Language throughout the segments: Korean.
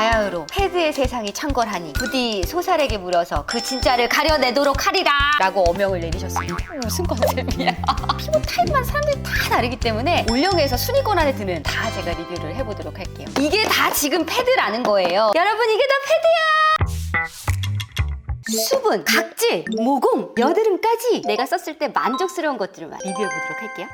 바야흐로 패드의 세상이 창궐하니 부디 소살에게 물어서 그 진짜를 가려내도록 하리라 라고 어명을 내리셨습니다. 무슨 컨셉이야? 피부 타입만 사람들이 다 다르기 때문에 올영에서 순위권 안에 드는 다 제가 리뷰를 해보도록 할게요. 이게 다 지금 패드라는 거예요. 여러분, 이게 다 패드야! 수분, 각질, 모공, 여드름까지 내가 썼을 때 만족스러운 것들만 리뷰해보도록 할게요.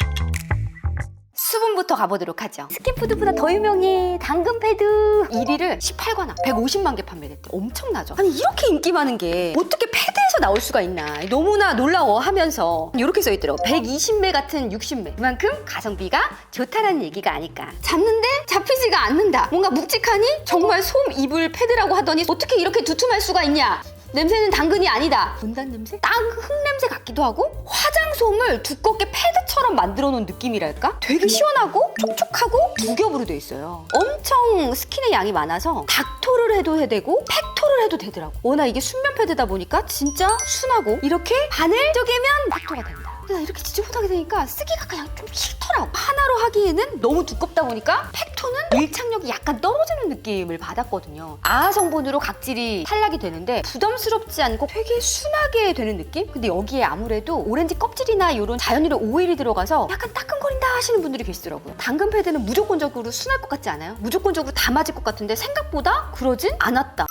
수분부터 가보도록 하죠. 스킨푸드보다 더 유명해. 당근 패드 1위를 18관왕 150만 개 판매됐대. 엄청나죠? 아니, 이렇게 인기 많은 게 어떻게 패드에서 나올 수가 있나, 너무나 놀라워 하면서 이렇게 써있더라고. 120매 같은 60매. 그만큼 가성비가 좋다는 얘기가 아닐까. 잡는데 잡히지가 않는다. 뭔가 묵직하니 정말 솜 이불 패드라고 하더니 어떻게 이렇게 두툼할 수가 있냐. 냄새는 당근이 아니다. 분단 냄새? 땅 흙냄새 같기도 하고, 화장솜을 두껍게 패드처럼 만들어 놓은 느낌이랄까? 되게 시원하고 촉촉하고 두 겹으로 돼 있어요. 엄청 스킨의 양이 많아서 닥토를 해도 되고 팩토를 해도 되더라고. 워낙 이게 순면 패드다 보니까 진짜 순하고, 이렇게 바늘 쪼개면 팩토가 된다. 나 이렇게 지저분하게 되니까 쓰기가 그냥 좀 싫더라고. 하나로 하기에는 너무 두껍다 보니까 팩토는 밀착력이 약간 떨어지는 느낌을 받았거든요. 아하 성분으로 각질이 탈락이 되는데 부담스럽지 않고 되게 순하게 되는 느낌? 근데 여기에 아무래도 오렌지 껍질이나 이런 자연유래 오일이 들어가서 약간 따끔거린다 하시는 분들이 계시더라고요. 당근 패드는 무조건적으로 순할 것 같지 않아요? 무조건적으로 다 맞을 것 같은데 생각보다 그러진 않았다.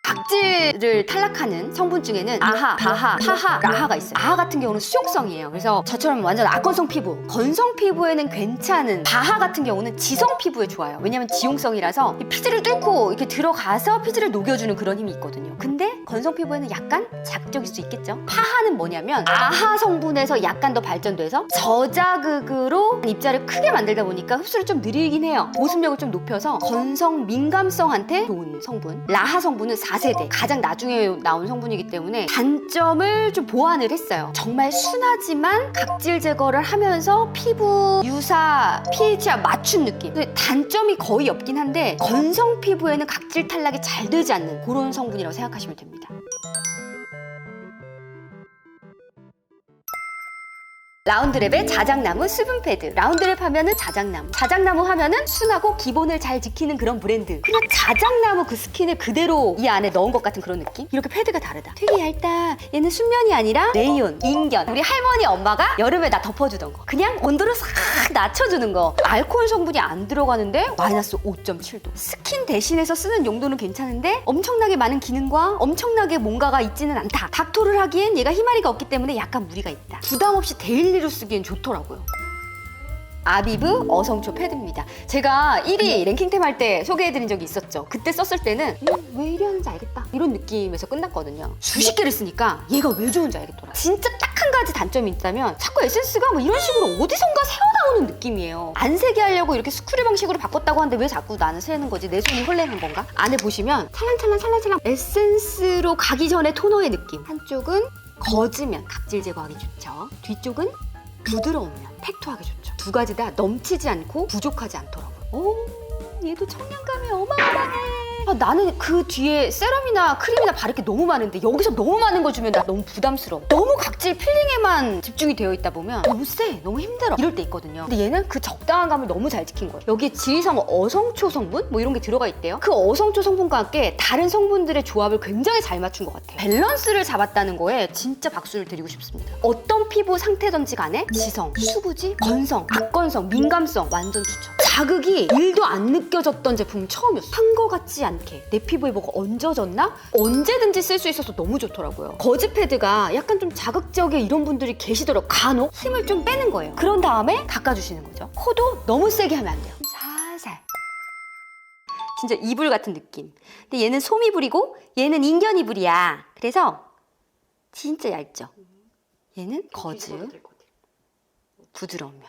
각질을 탈락하는 성분 중에는 아하, 바하, 파하, 라하가 있어요. 아하 같은 경우는 수용성이에요. 그래서 저처럼 완전 악건성 피부, 건성 피부에는 괜찮은, 바하 같은 경우는 지성 피부에 좋아요. 왜냐면 지용성이라서 피지를 뚫고 이렇게 들어가서 피지를 녹여주는 그런 힘이 있거든요. 근데 건성 피부에는 약간 자극적일 수 있겠죠. 파하는 뭐냐면 아하 성분에서 약간 더 발전돼서 저자극으로 입자를 크게 만들다 보니까 흡수를 좀 느리긴 해요. 보습력을 좀 높여서 건성 민감성한테 좋은 성분. 라하 성분은 4세대 가장 나중에 나온 성분이기 때문에 단점을 좀 보완을 했어요. 정말 순하지만 각질 제거를 하면서 피부 유사 pH와 맞춘 느낌. 근데 단점이 거의 없긴 한데 건성 피부에는 각질 탈락이 잘 되지 않는 그런 성분이라고 생각하시면 됩니다. 라운드랩의 자작나무 수분 패드. 라운드랩 하면은 자작나무, 자작나무 하면은 순하고 기본을 잘 지키는 그런 브랜드. 그냥 자작나무 그 스킨을 그대로 이 안에 넣은 것 같은 그런 느낌? 이렇게 패드가 다르다. 되게 얇다. 얘는 순면이 아니라 레이온, 인견. 우리 할머니 엄마가 여름에 나 덮어주던 거. 그냥 온도를 싹 낮춰주는 거. 알코올 성분이 안 들어가는데 마이너스 5.7도. 스킨 대신해서 쓰는 용도는 괜찮은데 엄청나게 많은 기능과 엄청나게 뭔가가 있지는 않다. 닥토를 하기엔 얘가 희마리가 없기 때문에 약간 무리가 있다. 부담 없이 데일리로 쓰기엔 좋더라고요. 아비브 어성초 패드입니다. 제가 1위 랭킹템 할 때 소개해드린 적이 있었죠. 그때 썼을 때는 왜 이리 하는지 알겠다, 이런 느낌에서 끝났거든요. 수십 개를 쓰니까 얘가 왜 좋은지 알겠더라. 진짜 딱 한 가지 단점이 있다면 자꾸 에센스가 뭐 이런 식으로 어디선가 새어나오는 느낌이에요. 안 새게 하려고 이렇게 스크류 방식으로 바꿨다고 하는데 왜 자꾸 나는 새는 거지? 내 손이 홀레는 건가? 안에 보시면 찰랑찰랑 에센스로 가기 전에 토너의 느낌. 한쪽은 거즈면 각질 제거하기 좋죠. 뒤쪽은 부드러우면 팩토하기 좋죠. 두 가지 다 넘치지 않고 부족하지 않더라고요. 오, 얘도 청량감이 어마어마해. 나는 그 뒤에 세럼이나 크림이나 바를 게 너무 많은데 여기서 너무 많은 거 주면 나 너무 부담스러워. 너무 각질 필링에만 집중이 되어 있다 보면 너무 세, 너무 힘들어, 이럴 때 있거든요. 근데 얘는 그 적당한 감을 너무 잘 지킨 거예요. 여기에 지위성 어성초 성분? 뭐 이런 게 들어가 있대요. 그 어성초 성분과 함께 다른 성분들의 조합을 굉장히 잘 맞춘 것 같아요. 밸런스를 잡았다는 거에 진짜 박수를 드리고 싶습니다. 어떤 피부 상태든지 간에 지성, 수부지, 건성, 악건성, 민감성 완전 추천. 자극이 1도 안 느껴졌던 제품은 처음이었어. 한 거 같지 않게 내 피부에 뭐가 얹어졌나? 언제든지 쓸 수 있어서 너무 좋더라고요. 거즈 패드가 약간 좀 자극적인 이런 분들이 계시더라고요. 간혹 힘을 좀 빼는 거예요. 그런 다음에 닦아주시는 거죠. 코도 너무 세게 하면 안 돼요. 살살. 진짜 이불 같은 느낌. 근데 얘는 솜이불이고 얘는 인견 이불이야. 그래서 진짜 얇죠. 얘는 거즈. 부드러우면.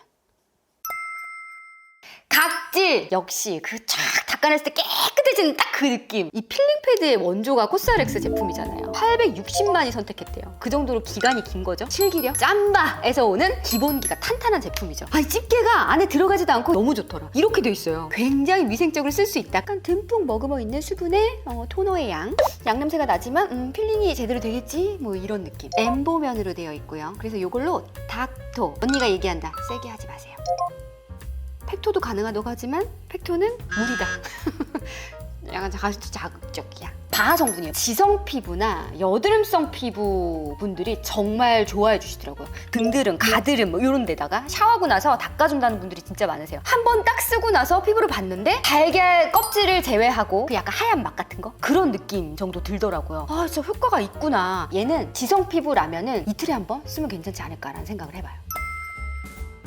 각질! 역시 그 쫙 닦아냈을 때 깨끗해지는 딱 그 느낌. 이 필링 패드의 원조가 코스알엑스 제품이잖아요. 860만이 선택했대요. 그 정도로 기간이 긴 거죠. 실기력 짬바에서 오는 기본기가 탄탄한 제품이죠. 아니, 집게가 안에 들어가지도 않고 너무 좋더라. 이렇게 돼 있어요. 굉장히 위생적으로 쓸 수 있다. 약간 듬뿍 머금어 있는 수분의 토너의 양. 냄새가 나지만 필링이 제대로 되겠지? 뭐 이런 느낌. 엠보면으로 되어 있고요. 그래서 이걸로 닥토. 언니가 얘기한다. 세게 하지 마세요. 팩토도 가능하다고 하지만 팩토는 무리다. 약간 아주 자극적이야. 바하 성분이에요. 지성 피부나 여드름성 피부 분들이 정말 좋아해 주시더라고요. 등드름, 가드름 뭐 이런 데다가 샤워하고 나서 닦아준다는 분들이 진짜 많으세요. 한 번 딱 쓰고 나서 피부를 봤는데 달걀 껍질을 제외하고 그 약간 하얀 맛 같은 거? 그런 느낌 정도 들더라고요. 아, 진짜 효과가 있구나. 얘는 지성 피부라면은 이틀에 한 번 쓰면 괜찮지 않을까라는 생각을 해봐요.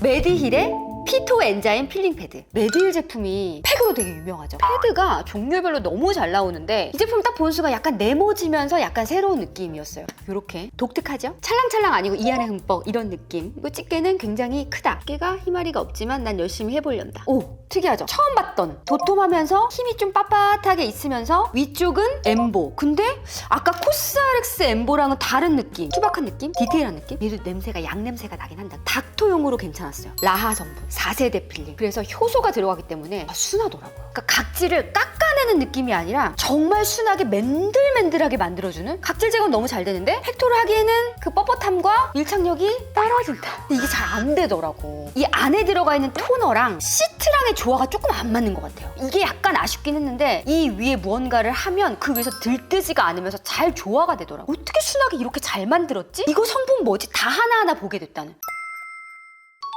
메디힐의 피토 엔자임 필링 패드. 메디힐 제품이 팩으로 되게 유명하죠. 패드가 종류별로 너무 잘 나오는데 이 제품 딱 보는 순간 약간 네모지면서 약간 새로운 느낌이었어요. 이렇게 독특하죠? 찰랑찰랑 아니고 이 안에 흠뻑 이런 느낌. 그리고 집게는 굉장히 크다. 집게가 희마리가 없지만 난 열심히 해보련다. 오! 특이하죠? 처음 봤던 도톰하면서 힘이 좀 빳빳하게 있으면서 위쪽은 엠보. 근데 아까 코스알엑스 엠보랑은 다른 느낌. 투박한 느낌? 디테일한 느낌? 얘도 냄새가 양냄새가 나긴 한다. 닥터용으로 괜찮았어요. 라하 성분 4세대 필링. 그래서 효소가 들어가기 때문에 순하더라고요. 그러니까 각질을 깎아내는 느낌이 아니라 정말 순하게 맨들맨들하게 만들어주는. 각질 제거는 너무 잘 되는데 팩토를 하기에는 그 뻣뻣함과 밀착력이 떨어진다. 이게 잘 안 되더라고. 이 안에 들어가 있는 토너랑 시트랑의 조화가 조금 안 맞는 것 같아요. 이게 약간 아쉽긴 했는데 이 위에 무언가를 하면 그 위에서 들뜨지가 않으면서 잘 조화가 되더라고. 어떻게 순하게 이렇게 잘 만들었지? 이거 성분 뭐지? 다 하나하나 보게 됐다는.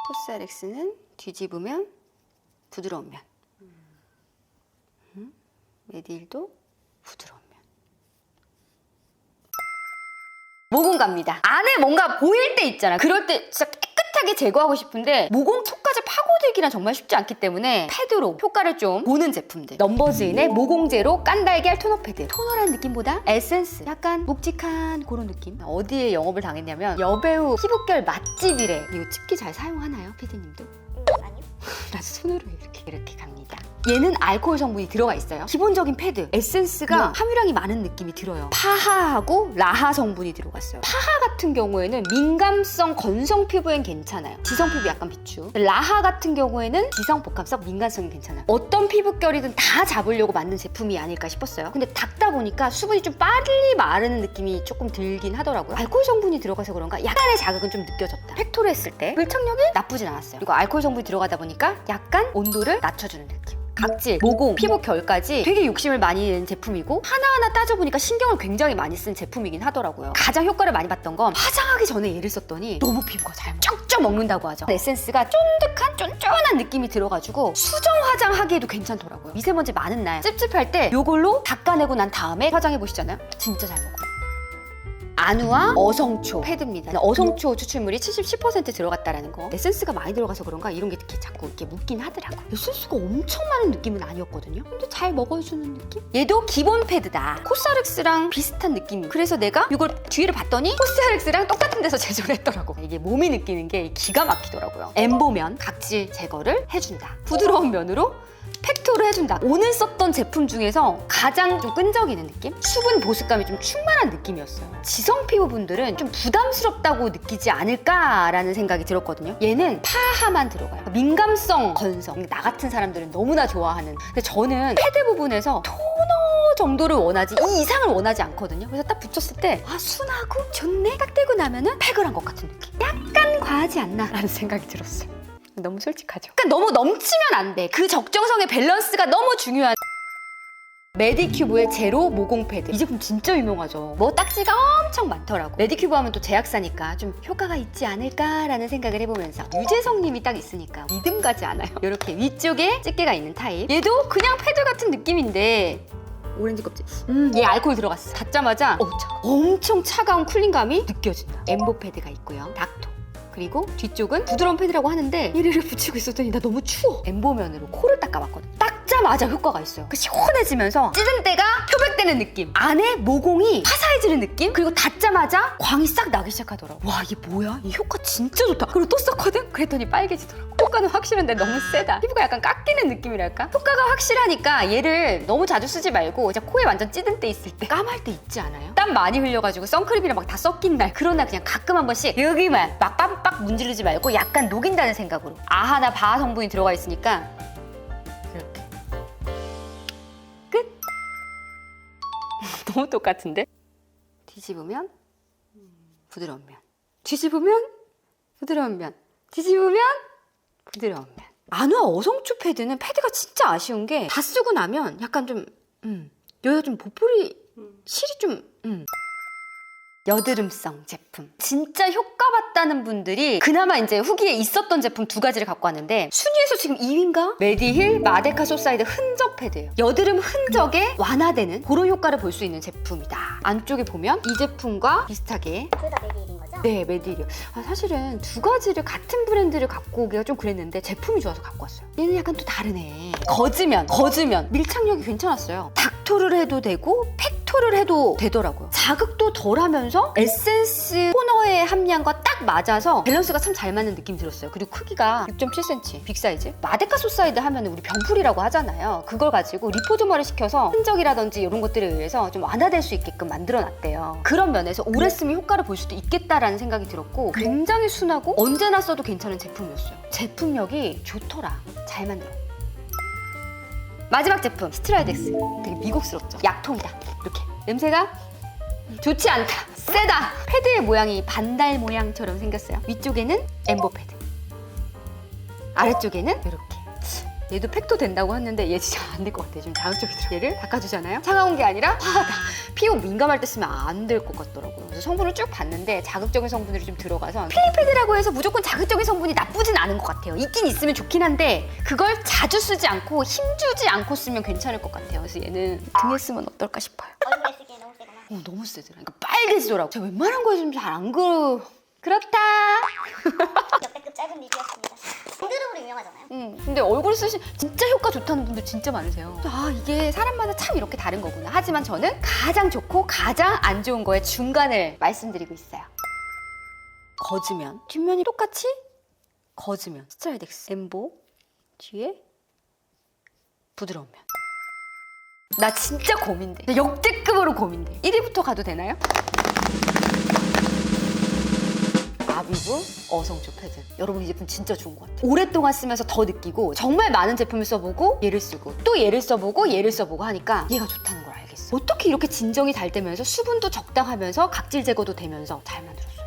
코스알엑스는 뒤집으면 부드러운 면. 메디힐도 부드러운 면. 모공 갑니다. 안에 뭔가 보일 때 있잖아. 그럴 때 진짜 깨끗하게 제거하고 싶은데 모공 속까지 파고들기란 정말 쉽지 않기 때문에 패드로 효과를 좀 보는 제품들. 넘버즈인의 모공 제로 깐달걀 토너 패드. 토너라는 느낌보다 에센스, 약간 묵직한 그런 느낌. 어디에 영업을 당했냐면 여배우 피부결 맛집이래. 이거 집게 잘 사용하나요, 피디님도? 아니요. 나도 손으로 이렇게 갑니다. 얘는 알코올 성분이 들어가 있어요. 기본적인 패드, 에센스가 함유량이 많은 느낌이 들어요. 파하하고 라하 성분이 들어갔어요. 파하 같은 경우에는 민감성 건성 피부엔 괜찮아요. 지성 피부 약간 비추. 라하 같은 경우에는 지성 복합성 민감성이 괜찮아요. 어떤 피부결이든 다 잡으려고 만든 제품이 아닐까 싶었어요. 근데 닦다 보니까 수분이 좀 빨리 마르는 느낌이 조금 들긴 하더라고요. 알코올 성분이 들어가서 그런가 약간의 자극은 좀 느껴졌다. 팩토를 했을 때 밀착력이 나쁘진 않았어요. 그리고 알코올 성분이 들어가다 보니까 약간 온도를 낮춰주는 느낌. 각질, 모공, 피부 결까지 되게 욕심을 많이 낸 제품이고 하나하나 따져보니까 신경을 굉장히 많이 쓴 제품이긴 하더라고요. 가장 효과를 많이 봤던 건 화장하기 전에 얘를 썼더니 너무 피부가 잘 쩍쩍 먹는다고 하죠. 에센스가 쫀득한 쫀쫀한 느낌이 들어가지고 수정 화장하기에도 괜찮더라고요. 미세먼지 많은 날 찝찝할 때 이걸로 닦아내고 난 다음에 화장해보시잖아요. 진짜 잘 먹어요. 아누아 어성초 패드입니다. 어성초 추출물이 10% 들어갔다라는 거. 에센스가 많이 들어가서 그런가 이런 게 이렇게 자꾸 이렇게 묻긴 하더라고. 에센스가 엄청 많은 느낌은 아니었거든요. 근데 잘 먹어주는 느낌? 얘도 기본 패드다. 코스알엑스랑 비슷한 느낌. 그래서 내가 이걸 뒤를 봤더니 코스알엑스랑 똑같은 데서 제조를 했더라고. 이게 몸이 느끼는 게 기가 막히더라고요. 엠보면 각질 제거를 해준다. 부드러운 면으로 팩토를 해준다. 오늘 썼던 제품 중에서 가장 좀 끈적이는 느낌? 수분 보습감이 좀 충만한 느낌이었어요. 지성 피부분들은 좀 부담스럽다고 느끼지 않을까라는 생각이 들었거든요. 얘는 파하만 들어가요. 민감성 건성. 나 같은 사람들은 너무나 좋아하는. 근데 저는 패드 부분에서 토너 정도를 원하지 이 이상을 원하지 않거든요. 그래서 딱 붙였을 때 아, 순하고 좋네? 딱 떼고 나면은 팩을 한 것 같은 느낌. 약간 과하지 않나? 라는 생각이 들었어요. 너무 솔직하죠? 그러니까 너무 넘치면 안 돼. 그 적정성의 밸런스가 너무 중요한. 메디큐브의 제로 모공 패드. 이 제품 진짜 유명하죠. 뭐 딱지가 엄청 많더라고. 메디큐브 하면 또 제약사니까 좀 효과가 있지 않을까라는 생각을 해보면서 유재석님이 딱 있으니까 믿음 가지 않아요. 이렇게 위쪽에 집게가 있는 타입. 얘도 그냥 패드 같은 느낌인데 오렌지 껍질. 얘 알코올 들어갔어. 닿자마자 엄청 차가운 쿨링감이 느껴진다. 엠보 패드가 있고요. 닥토. 그리고 뒤쪽은 부드러운 패드라고 하는데 얘를 붙이고 있었더니 나 너무 추워. 엠보면으로 코를 닦아봤거든. 닦자마자 효과가 있어요. 그 시원해지면서 찌든 때가 표백되는 느낌. 안에 모공이 화사해지는 느낌. 그리고 닿자마자 광이 싹 나기 시작하더라고. 와, 이게 뭐야? 이 효과 진짜 좋다. 그리고 또 썼거든? 그랬더니 빨개지더라고. 효과는 확실한데 너무 세다. 피부가 약간 깎이는 느낌이랄까? 효과가 확실하니까 얘를 너무 자주 쓰지 말고 이제 코에 완전 찌든 때 있을 때 까말 때 있지 않아요? 땀 많이 흘려가지고 선크림이랑 막 다 섞인 날 그런 날 그냥 가끔 한 번씩 여기만 막 빡빡 문지르지 말고 약간 녹인다는 생각으로 아하나 바하 성분이 들어가 있으니까 이렇게 끝! 너무 똑같은데? 뒤집으면 부드러운 면, 뒤집으면 부드러운 면, 뒤집으면 부드러운 면. 아누아 어성초 패드는 패드가 진짜 아쉬운 게 다 쓰고 나면 약간 좀 여기가 좀 보풀이 실이 좀 여드름성 제품. 진짜 효과 봤다는 분들이 그나마 이제 후기에 있었던 제품 2가지를 갖고 왔는데 순위에서 지금 2위인가? 메디힐 마데카 소사이드 흔적 패드예요. 여드름 흔적에 완화되는 그런 효과를 볼 수 있는 제품이다. 안쪽에 보면 이 제품과 비슷하게 둘 다 메디힐인 거죠? 네, 메디힐이요. 사실은 2가지를 같은 브랜드를 갖고 오기가 좀 그랬는데 제품이 좋아서 갖고 왔어요. 얘는 약간 또 다르네. 거즈면 밀착력이 괜찮았어요. 닥토를 해도 되고 팩토를 해도 되더라고요. 자극도 덜하면서 에센스 토너의 함량과 딱 맞아서 밸런스가 참 잘 맞는 느낌이 들었어요. 그리고 크기가 6.7cm 빅 사이즈. 마데카 소사이드 하면 우리 병풀이라고 하잖아요. 그걸 가지고 리포조마를 시켜서 흔적이라든지 이런 것들에 의해서 좀 완화될 수 있게끔 만들어놨대요. 그런 면에서 오래 쓰면 효과를 볼 수도 있겠다라는 생각이 들었고 굉장히 순하고 언제나 써도 괜찮은 제품이었어요. 제품력이 좋더라. 잘 만들어. 마지막 제품 스트라이덱스. 되게 미국스럽죠? 약통이다. 이렇게 냄새가 좋지 않다. 세다. 패드의 모양이 반달 모양처럼 생겼어요. 위쪽에는 엠보 패드, 아래쪽에는 이렇게. 얘도 팩도 된다고 했는데 얘 진짜 안 될 것 같아. 좀 자극적이 들어. 얘를 닦아주잖아요. 차가운 게 아니라 화하다. 피부 민감할 때 쓰면 안 될 것 같더라고요. 그래서 성분을 쭉 봤는데 자극적인 성분들이 좀 들어가서 필링 패드라고 해서 무조건 자극적인 성분이 나쁘진 않은 것 같아요. 있긴 있으면 좋긴 한데 그걸 자주 쓰지 않고 힘주지 않고 쓰면 괜찮을 것 같아요. 그래서 얘는 등에 쓰면 어떨까 싶어요. 얼굴에 쓰기에 너무 세거나. 너무 세더라. 그러니까 빨개지더라고. 제가 웬만한 거에 좀 잘 안 그렇다. 역대급 짧은 리뷰였습니다. 밴드룩으로 유명하잖아요. 근데 얼굴 쓰신 진짜 효과 좋다는 분들 진짜 많으세요. 이게 사람마다 참 이렇게 다른 거구나. 하지만 저는 가장 좋고 가장 안 좋은 거의 중간을 말씀드리고 있어요. 거즈면 뒷면이 똑같이 거즈면 스트라이덱스 엠보 뒤에 부드러운 면. 나 진짜 고민돼. 역대급으로 고민돼. 1위부터 가도 되나요? 아비브 어성초 패드. 여러분 이 제품 진짜 좋은 것 같아요. 오랫동안 쓰면서 더 느끼고 정말 많은 제품을 써보고 얘를 쓰고 또 얘를 써보고 얘를 써보고 하니까 얘가 좋다는 걸 알겠어. 어떻게 이렇게 진정이 잘 되면서 수분도 적당하면서 각질 제거도 되면서 잘 만들었어요.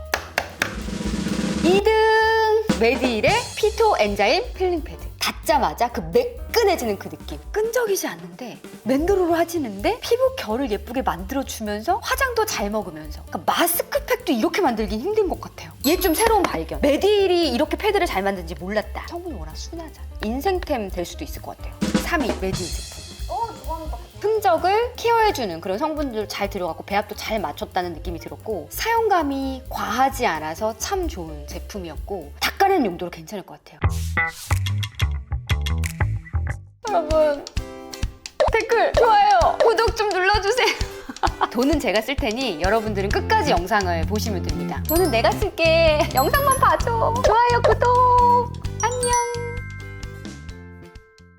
2등 메디힐의 피토 엔자임 필링 패드. 닿자마자 그 매끈해지는 그 느낌. 끈적이지 않는데 맨드로로 하지는데 피부 결을 예쁘게 만들어주면서 화장도 잘 먹으면서 그러니까 마스크팩도 이렇게 만들긴 힘든 것 같아요. 얘 좀 새로운 발견. 메디힐이 이렇게 패드를 잘 만드는지 몰랐다. 성분이 워낙 순하잖아. 인생템 될 수도 있을 것 같아요. 3위 메디힐 제품. 좋아하는 것 같아요. 흔적을 케어해주는 그런 성분들 잘 들어갔고 배합도 잘 맞췄다는 느낌이 들었고 사용감이 과하지 않아서 참 좋은 제품이었고 닦아내는 용도로 괜찮을 것 같아요. 여러분 댓글, 좋아요, 구독 좀 눌러주세요. 돈은 제가 쓸 테니 여러분들은 끝까지 영상을 보시면 됩니다. 돈은 내가 쓸게. 영상만 봐줘. 좋아요, 구독.